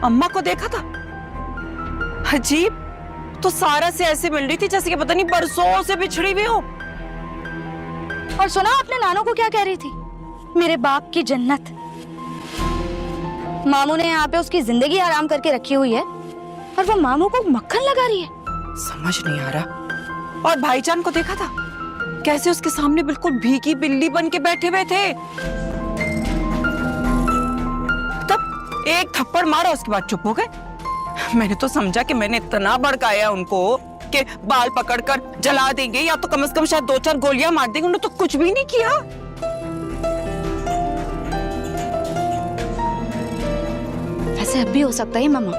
अम्मा को देखा था? अजीब, तो सारा से ऐसे मिल रही थी जैसे कि पता नहीं बरसों से बिछड़ी हुई हो। और सुना आपने नानो को क्या कह रही थी? मेरे बाप की जन्नत। मामू ने यहाँ पे उसकी जिंदगी आराम करके रखी हुई है और वो मामू को मक्खन लगा रही है। समझ नहीं आ रहा। और भाईजान को देखा था कैसे उसके सामने बिल्कुल भीगी बिल्ली बन के बैठे हुए थे। तब एक थप्पड़ मारा, उसके बाद चुप हो गए। मैंने तो समझा कि मैंने इतना भड़काया उनको कि बाल पकड़कर जला देंगे या तो कम से कम शायद 2-4 गोलियां मार देंगे। उन्होंने तो कुछ भी नहीं किया। ऐसे अब भी हो सकता है मामा,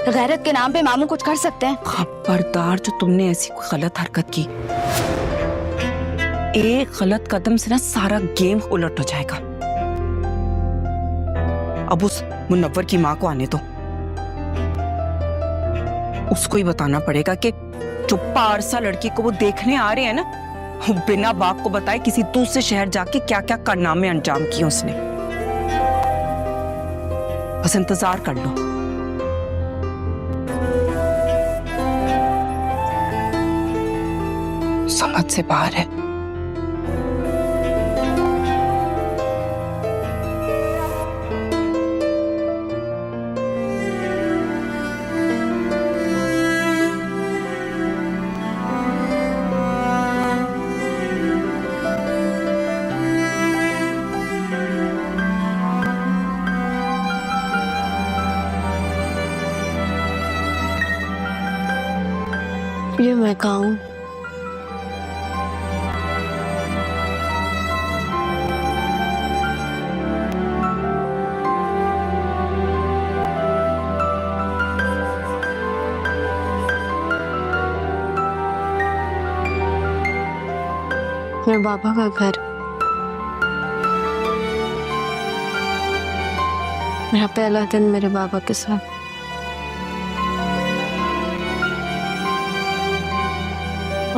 गैरत के नाम पे मामू कुछ कर सकते हैं। खबरदार, जो तुमने ऐसी कोई गलत हरकत की, एक गलत कदम से ना सारा गेम उलट हो जाएगा। अब उस मुनव्वर की माँ को आने दो, उसको ही बताना पड़ेगा कि जो पारसा लड़की को वो देखने आ रहे हैं ना, वो बिना बाप को बताए किसी दूसरे शहर जाके क्या क्या कारनामे अंजाम किए उसने। बस इंतजार कर लो। समझ से बाहर है। ये मैं कहाँ हूँ? मेरे बाबा का घर, मेरा पहला दिन मेरे बाबा के साथ।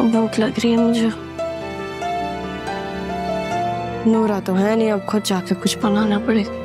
भूख लग रही है मुझे। नूरा तो है नहीं, अब खुद जाके कुछ बनाना पड़ेगा।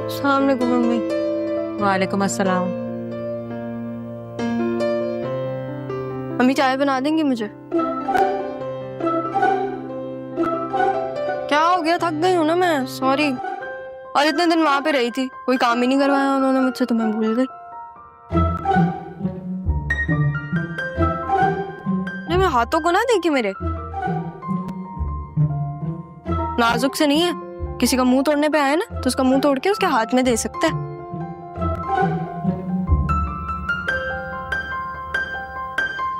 अस्सलाम वालेकुम मम्मी। वालेकुम अस्सलाम। मम्मी चाय बना देंगी मुझे? क्या हो गया, थक गई हूँ ना मैं, सॉरी। और इतने दिन वहां पे रही थी, कोई काम ही नहीं करवाया उन्होंने मुझसे, तो मैं भूल गई। नहीं, मैं हाथों को ना देखी मेरे, नाजुक से नहीं है। किसी का मुंह तोड़ने पे आए ना तो उसका मुंह तोड़ के उसके हाथ में दे सकता है।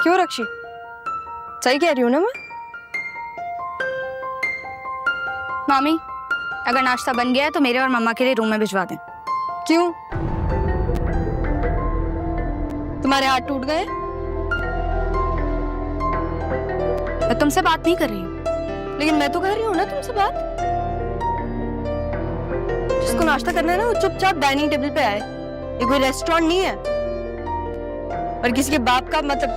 क्यों रक्षी, सही कह रही हूँ ना मैं? मामी, अगर नाश्ता बन गया है तो मेरे और मम्मा के लिए रूम में भिजवा दें। क्यों, तुम्हारे हाथ टूट गए? मैं तुमसे बात नहीं कर रही हूँ। लेकिन मैं तो कर रही हूँ ना तुमसे बात। जिसको नाश्ता करना है ना वो चुपचाप डाइनिंग टेबल पे आए, ये कोई रेस्टोरेंट नहीं है। और किसी के बाप का मतलब,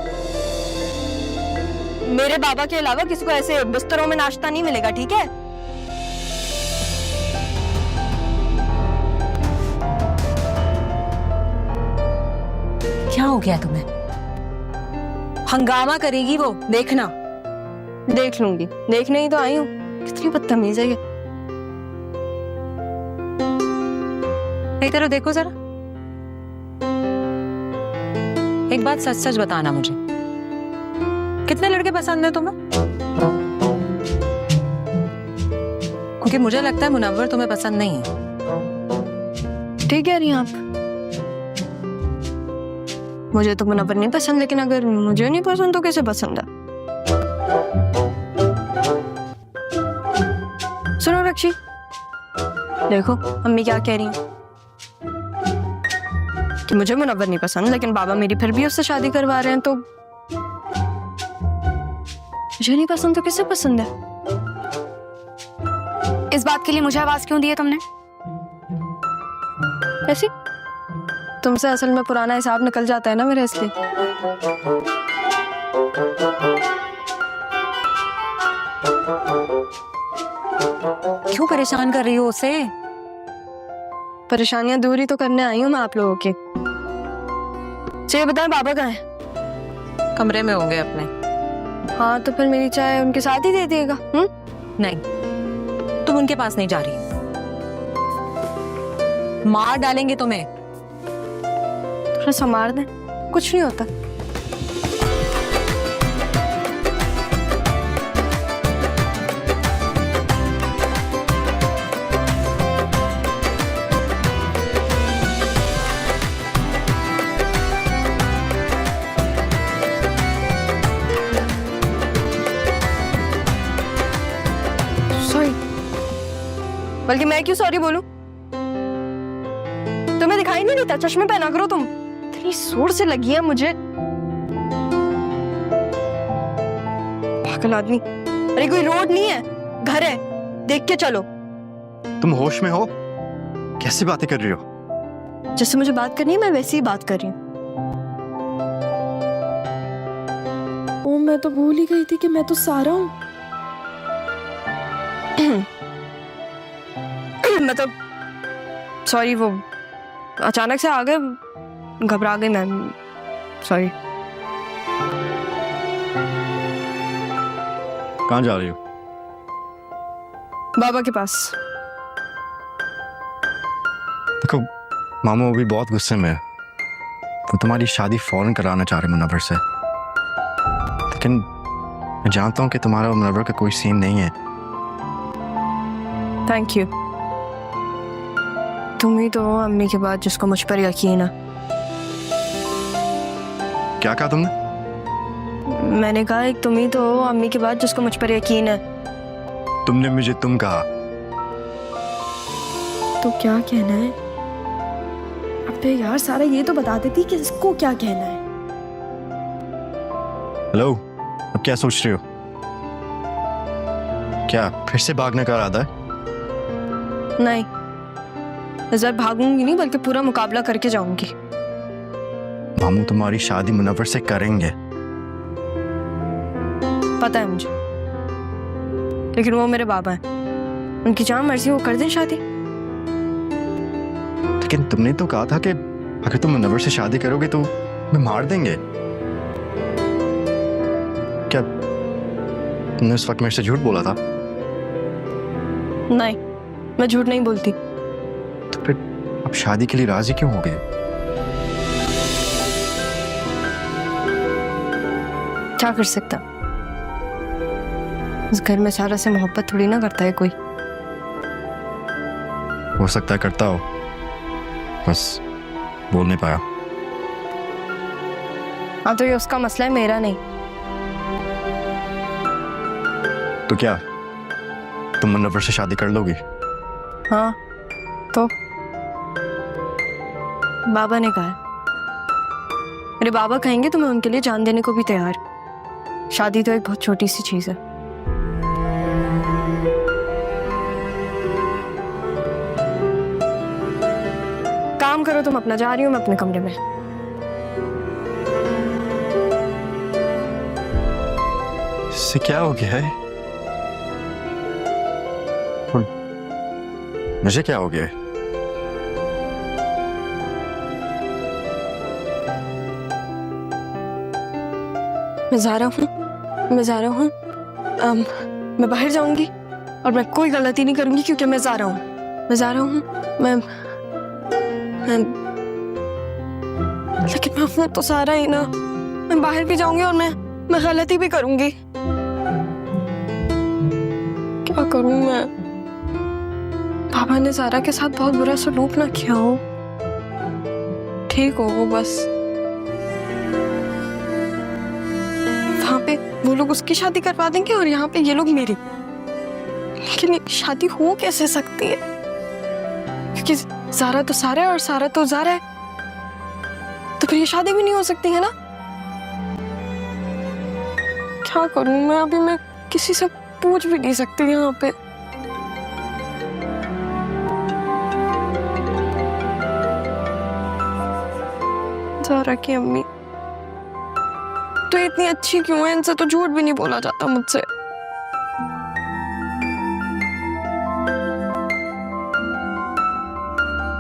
मेरे बाबा के अलावा किसी को ऐसे बिस्तरों में नाश्ता नहीं मिलेगा, ठीक है? क्या हो गया तुम्हें? हंगामा करेगी वो, देखना। देख लूंगी, देखने ही तो आई हूँ। कितनी बदतमीज है ये। एक तरह देखो जरा, एक बात सच सच बताना मुझे, कितने लड़के पसंद है तुम्हें? क्योंकि मुझे लगता है मुनव्वर तुम्हें पसंद नहीं है। ठीक कह रही हैं आप। मुझे तो मुनव्वर नहीं पसंद, लेकिन अगर मुझे नहीं पसंद तो किसे पसंद है? सुनो रक्षी, देखो अम्मी क्या कह रही हैं कि मुझे मुनव्वर नहीं पसंद, लेकिन बाबा मेरी फिर भी उससे शादी करवा रहे हैं, तो मुझे नहीं पसंद तो किसे पसंद है? इस बात के लिए मुझे आवाज क्यों दी है तुमने? ऐसी तुमसे असल में पुराना हिसाब निकल जाता है ना मेरा, इसलिए। क्यों परेशान कर रही हो उसे? परेशानियां दूर ही तो करने आई हूँ मैं आप लोगों की। चलिए बताएं, बाबा कहाँ है? कमरे में होंगे अपने। हाँ तो फिर मेरी चाय उनके साथ ही दे दिएगा। नहीं, तुम उनके पास नहीं जा रही, मार डालेंगे तुम्हें। थोड़ा संभाल दें, कुछ नहीं होता। सॉरी, बल्कि मैं क्यों सॉरी बोलूं? तुम्हें दिखाई नहीं देता? चश्मे पहना करो तुम, इतनी जोर से लगी है मुझे। पागल आदमी। अरे कोई रोड नहीं है, घर है, देख के चलो। तुम होश में हो? कैसी बातें कर रही हो? जैसे मुझे बात करनी है मैं वैसे ही बात कर रही हूँ। ओ, मैं तो भूल ही गई थी कि मैं तो सारा हूँ। मतलब सॉरी, वो अचानक से आ गए, घबरा गई मैं, सॉरी। कहाँ जा रही हो? बाबा के पास। देखो मामू अभी बहुत गुस्से में है, वो तुम्हारी शादी फौरन कराना चाह रहे मुनव्वर से, लेकिन मैं जानता हूँ कि तुम्हारा और मुनव्वर का कोई सीन नहीं है। Thank you. तुम ही तो हो अम्मी के बाद जिसको मुझ पर यकीन है। क्या कहा तुमने? मैंने कहा एक तुम ही तो हो अम्मी के बाद जिसको मुझ पर यकीन है। तुमने मुझे तुम कहा। तो क्या कहना है? अबे यार सारा ये तो बता देती कि इसको क्या कहना है। हेलो, अब क्या सोच रही हो? क्या फिर से भागने का इरादा है? नहीं, इस बार भागूंगी नहीं, बल्कि पूरा मुकाबला करके जाऊंगी। मामू तुम्हारी शादी मुनव्वर से करेंगे। पता है मुझे, लेकिन वो मेरे बाबा हैं, उनकी जहाँ मर्जी वो कर दें शादी। लेकिन तुमने तो कहा था कि अगर तुम मुनव्वर से शादी करोगे तो मैं मार देंगे। क्या तुमने उस वक्त मेरे से झूठ बोला था? नहीं, मैं झूठ नहीं बोलती। तो फिर अब शादी के लिए राजी क्यों हो गए? क्या कर सकता, इस घर में सारा से मोहब्बत थोड़ी ना करता है कोई। हो सकता है करता हो, बस बोल नहीं पाया। हाँ तो ये उसका मसला है, मेरा नहीं। तो क्या तुम मुनव्वर से शादी कर लोगी? हाँ तो बाबा ने कहा है, मेरे बाबा कहेंगे तो मैं उनके लिए जान देने को भी तैयार। शादी तो एक बहुत छोटी सी चीज है। काम करो तुम अपना, जा रही हूँ मैं अपने कमरे में। इससे क्या हो गया है? और मुझे क्या हो गया है? मैं जा रहा हूँ, मैं जा रहा हूँ। मैं बाहर जाऊंगी और मैं कोई गलती नहीं करूंगी, क्योंकि मैं जा रहा हूँ, मैं जा रहा हूँ। मैं लेकिन मैं अपना तो सारा ही ना, मैं बाहर भी जाऊंगी और मैं गलती भी करूंगी। क्या करूं मैं? पापा ने सारा के साथ बहुत बुरा सलूक ना किया हो, ठीक हो वो बस। लोग उसकी शादी करवा देंगे और यहाँ पे ये लोग मेरी। लेकिन ये शादी हो कैसे सकती है? क्योंकि ज़ारा तो सारा है और सारा तो ज़ारा है, तो फिर ये शादी भी नहीं हो सकती है ना। क्या करूं मैं अभी? मैं किसी से पूछ भी नहीं सकती यहाँ पे। ज़ारा की अम्मी तो इतनी अच्छी क्यों है? इनसे तो झूठ भी नहीं बोला जाता मुझसे।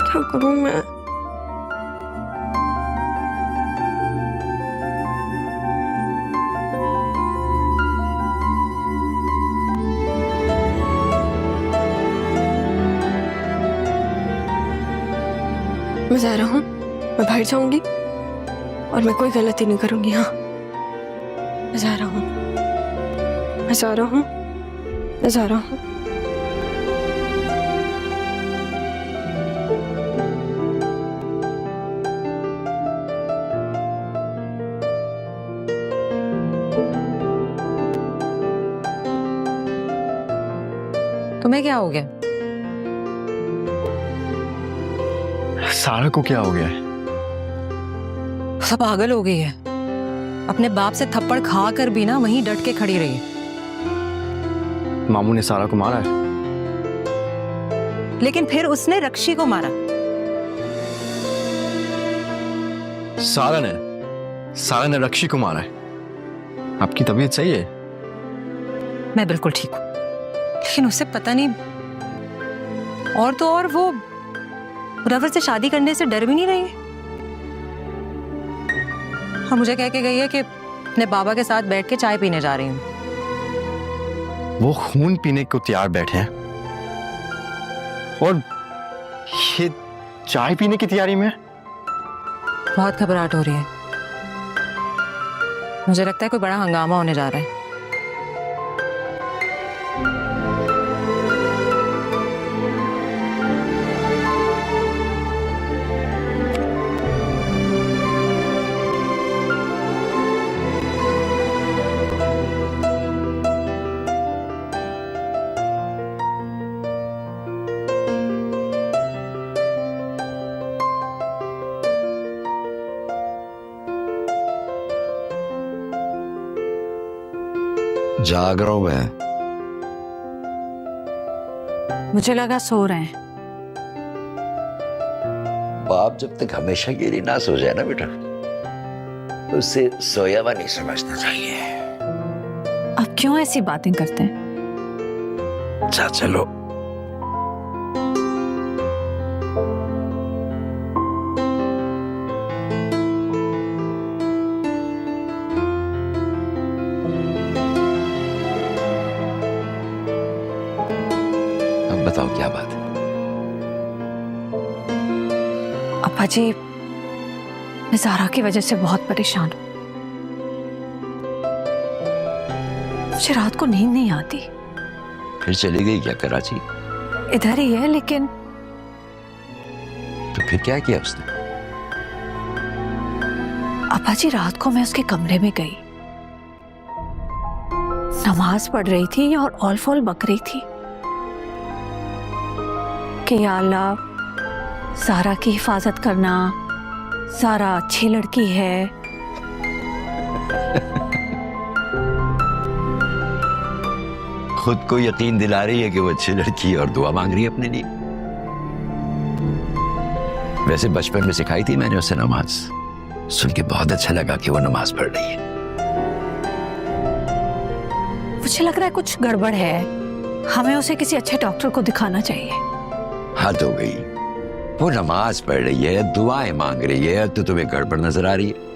क्या करूं मैं? मैं ज़ारा हूँ, मैं बाहर जाऊंगी और मैं कोई गलती नहीं करूंगी। हाँ, मैं ज़ारा हूँ, मैं ज़ारा हूँ, मैं ज़ारा हूँ। तुम्हें क्या हो गया? सारा को क्या हो गया है? सब पागल हो गई है। अपने बाप से थप्पड़ खा कर भी ना वहीं डट के खड़ी रही। मामू ने सारा को मारा है। लेकिन फिर उसने रक्षी को मारा। सारा ने रक्षी को मारा है। आपकी तबीयत सही है? मैं बिल्कुल ठीक हूँ, लेकिन उसे पता नहीं। और तो और वो रवर से शादी करने से डर भी नहीं रही है। और मुझे कह के गई है कि अपने बाबा के साथ बैठ के चाय पीने जा रही हूँ। वो खून पीने को तैयार बैठे हैं और ये चाय पीने की तैयारी में। बहुत घबराहट हो रही है। मुझे लगता है कोई बड़ा हंगामा होने जा रहा है। जाग रहा हूं मैं। मुझे लगा सो रहे हैं। बाप जब तक हमेशा के लिए ना सो जाए ना बेटा, तो उसे सोया हुआ नहीं समझना चाहिए। अब क्यों ऐसी बातें करते हैं? अच्छा चलो। अब बताओ क्या बात है? अप्पा जी, मैं ज़ारा की वजह से बहुत परेशान हूँ। मुझे रात को नींद नहीं आती। फिर चली गई क्या कराची? इधर ही है, लेकिन तो फिर क्या किया उसने? अप्पा जी, रात को मैं उसके कमरे में गई, नमाज पढ़ रही थी और ऑल फॉल बक रही थी कि या अल्लाह, ज़ारा की हिफाजत करना, ज़ारा अच्छी लड़की है। खुद को यकीन दिला रही है कि वो अच्छी लड़की है और दुआ मांग रही है अपने लिए। वैसे बचपन में सिखाई थी मैंने उसे नमाज, सुन के बहुत अच्छा लगा कि वो नमाज पढ़ रही है। मुझे लग रहा है कुछ गड़बड़ है। हमें उसे किसी अच्छे डॉक्टर को दिखाना चाहिए। हद हो गई। वो नमाज पढ़ रही है, दुआएं मांग रही है, तो तुम्हें गड़बड़ नजर आ रही है।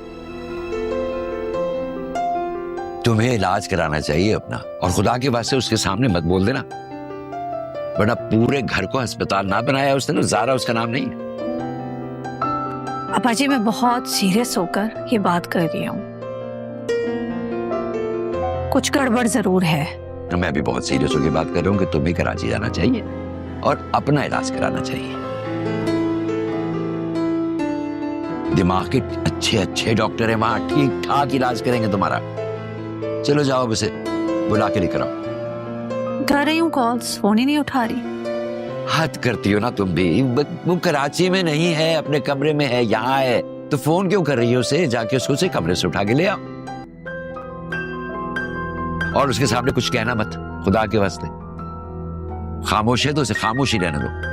तुम्हें इलाज कराना चाहिए अपना, और खुदा के वास्ते उसके सामने मत बोल देना, वरना पूरे घर को अस्पताल ना बनाया उसने। तो ज़ारा उसका नाम नहीं है। अप्पा जी, मैं बहुत सीरियस होकर ये बात कर रही हूँ। कुछ गड़बड़ जरूर है। मैं भी बहुत सीरियस होकर बात कर रहा हूँ कि तुम्हें कराची जाना चाहिए और अपना इलाज कराना चाहिए। दिमाग के अच्छे अच्छे डॉक्टर हैं वहां, ठीक ठाक इलाज करेंगे तुम्हारा। चलो जाओ, बसे बुला के लेकर आओ। कर रही हूँ कॉल्स, फोन ही नहीं उठा रही। हद करती हो ना तुम भी। वो कराची में नहीं है, अपने कमरे में है, यहाँ है, तो फोन क्यों कर रही हो उसे? जाके उसको उसे कमरे से उठा के ले आओ। और उसके सामने कुछ कहना मत, खुदा के वास्ते। खामोश है तो उसे खामोश ही रहने दो।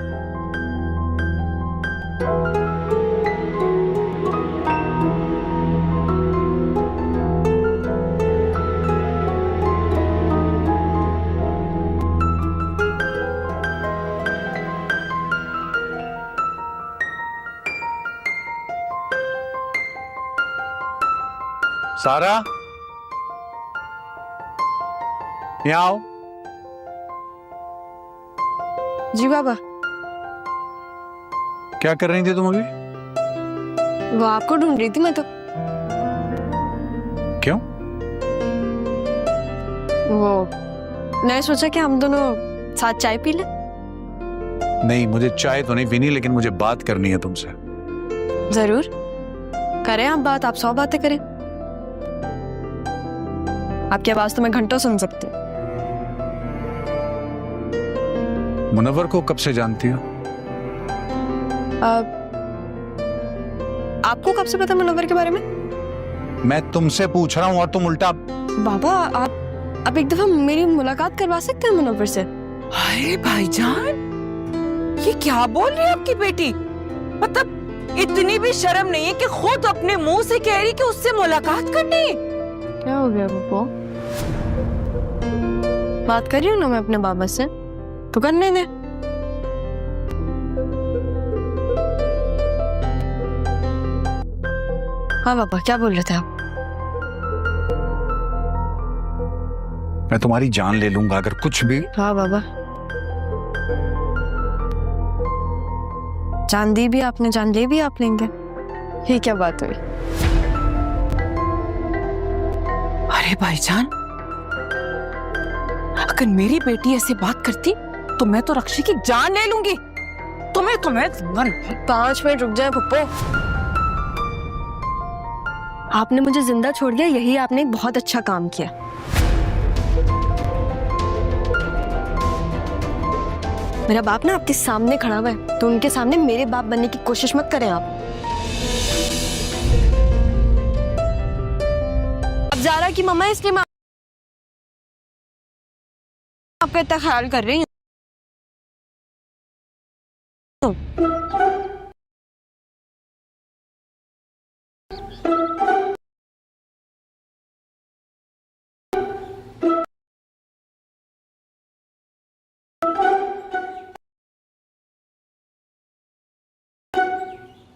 सारा, यहाँ आओ। जी बाबा। क्या कर रही थी तुम अभी? वो आपको ढूंढ रही थी मैं तो। क्यों? वो मैंने सोचा कि हम दोनों साथ चाय पी ले। नहीं, मुझे चाय तो नहीं पीनी, लेकिन मुझे बात करनी है तुमसे। जरूर करें आप बात, आप 100 बातें करें। आपकी आवाज तो मैं घंटों सुन सकती हूँ। मुनव्वर को कब से जानती हो? आपको कब से पता मुनव्वर के बारे में? मैं तुमसे पूछ रहा हूँ और तुम उल्टा। बाबा आप एक दफा मेरी मुलाकात करवा सकते हैं मुनव्वर से? अरे भाईजान, ये क्या बोल रही है आपकी बेटी? मतलब इतनी भी शर्म नहीं है कि खुद अपने मुंह से कह रही कि उससे मुलाकात करनी? क्या हो गया पप्पू? बात कर रही हूँ ना मैं अपने बाबा से, तो करने दे। हाँ पापा, क्या बोल रहे थे आप? मैं तुम्हारी जान ले लूंगा अगर कुछ भी। हाँ बाबा, जान दी भी आपने, जान ले भी आप लेंगे। ये क्या बात हुई? अरे भाईजान, अगर मेरी बेटी ऐसे बात करती तो मैं तो रक्षी की जान ले लूंगी। तुम्हें 5 मिनट रुक जाए पप्पू। आपने मुझे जिंदा छोड़ दिया, यही आपने एक बहुत अच्छा काम किया। मेरा बाप ना आपके सामने खड़ा हुआ है, तो उनके सामने मेरे बाप बनने की कोशिश मत करें आप। अब ज़ारा की मम्मा, इसलिए मैं आपका इतना ख्याल कर रही हूँ।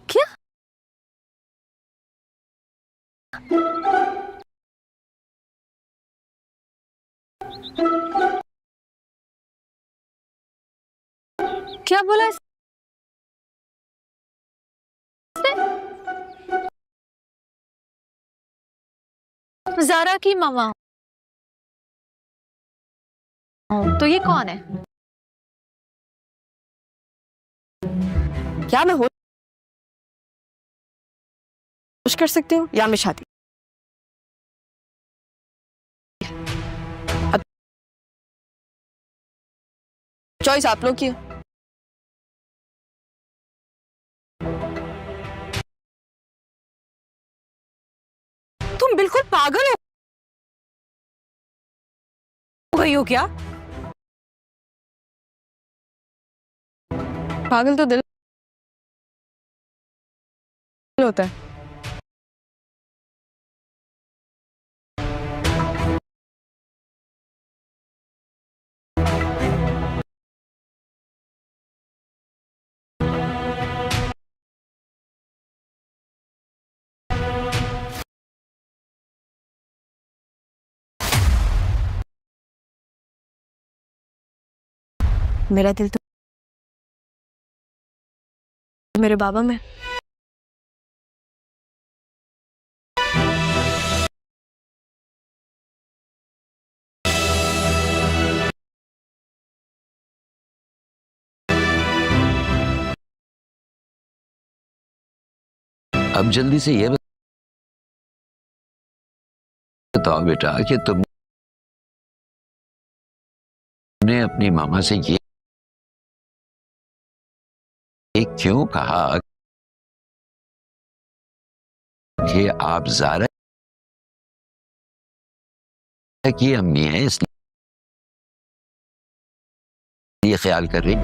क्या? क्या बोला इसने? ज़ारा की मम्मा। तो ये कौन है? क्या मैं होश कर सकती हूँ या मैं शादी? अब चॉइस आप लोग की है। तुम बिल्कुल पागल हो गई हो क्या? पागल तो दिल होता है। मेरा दिल तो मेरे बाबा में। अब जल्दी से ये बताओ बेटा कि तुम अपनी मामा से ये क्यों कहा कि आप ज़ारा की अम्मी है, इसलिए ख्याल कर रही?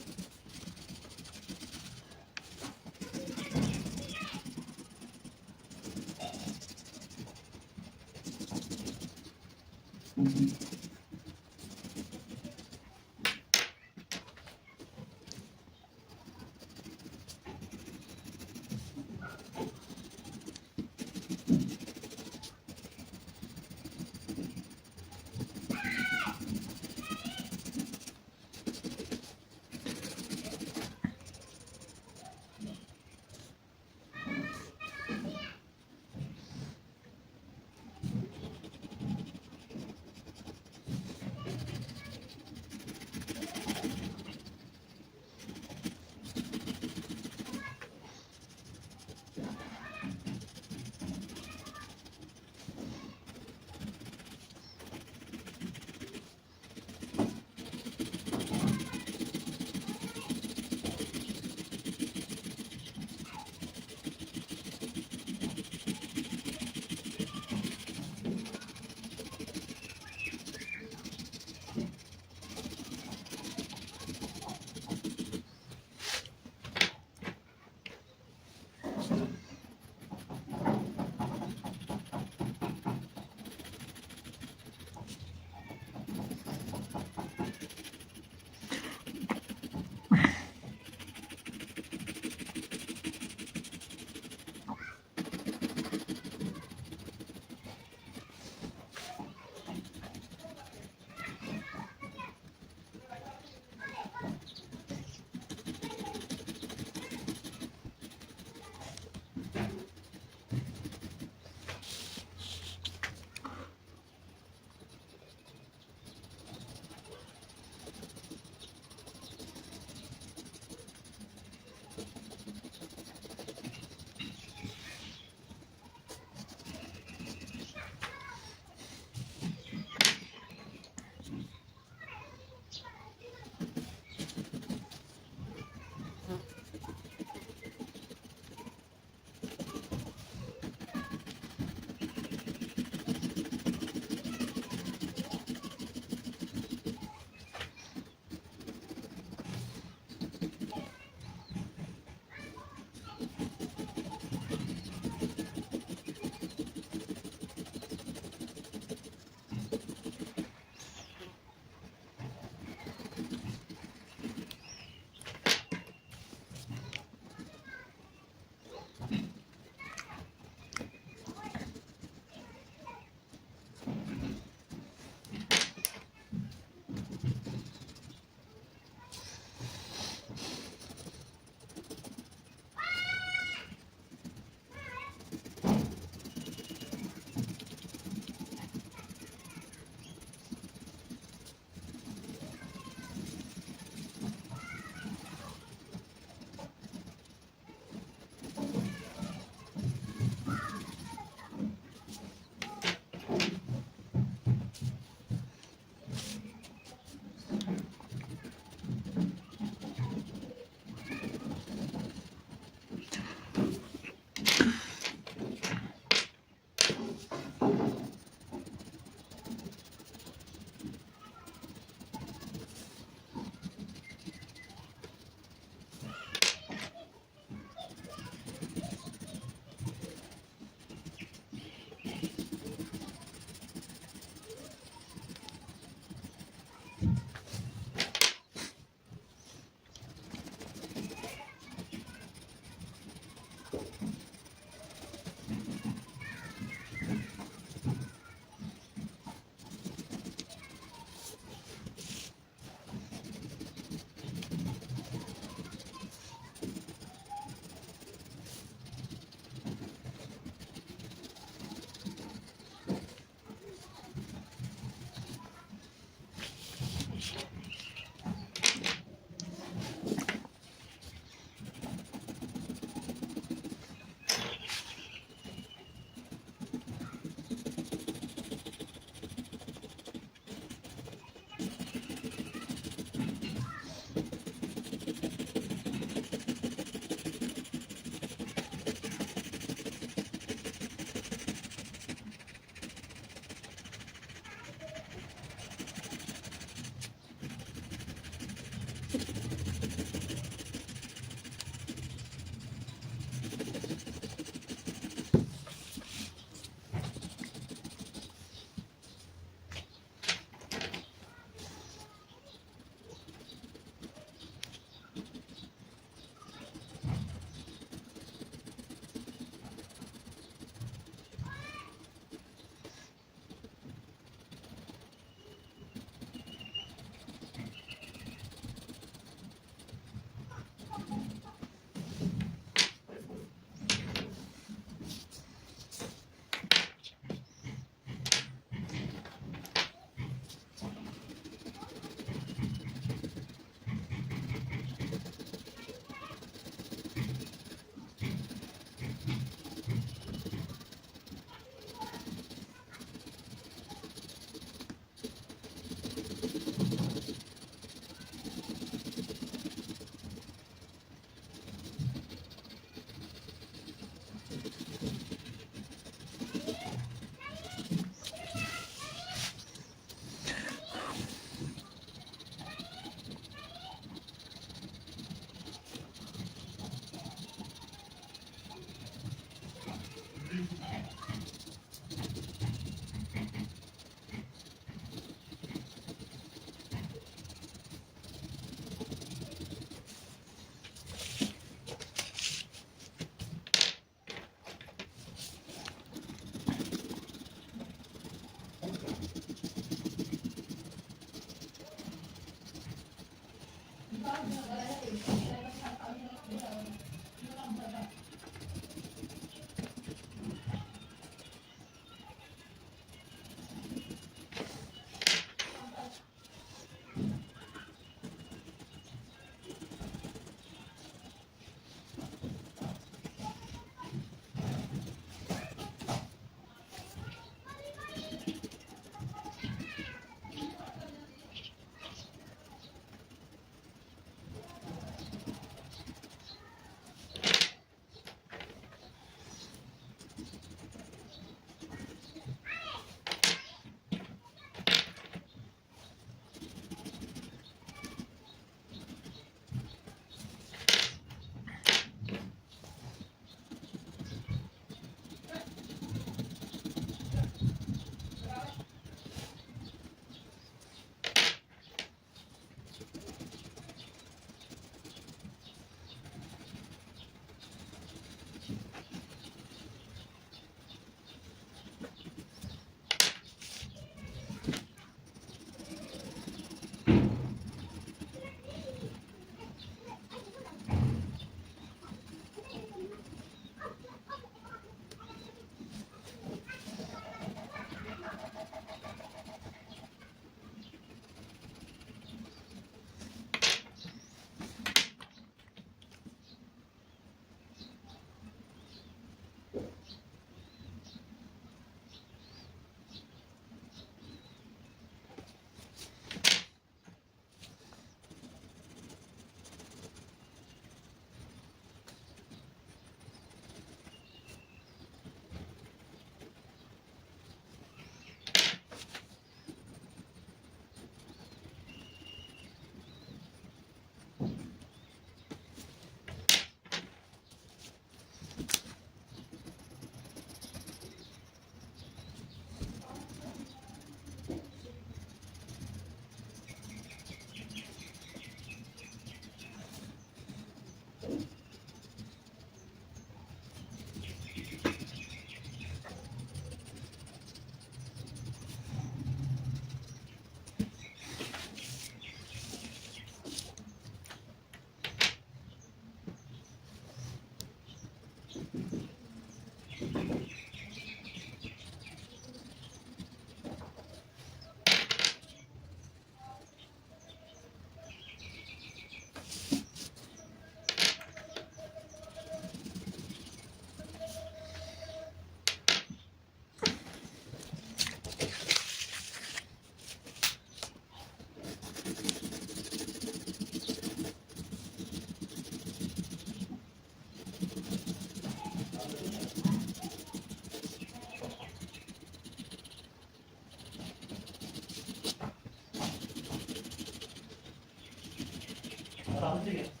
आराम से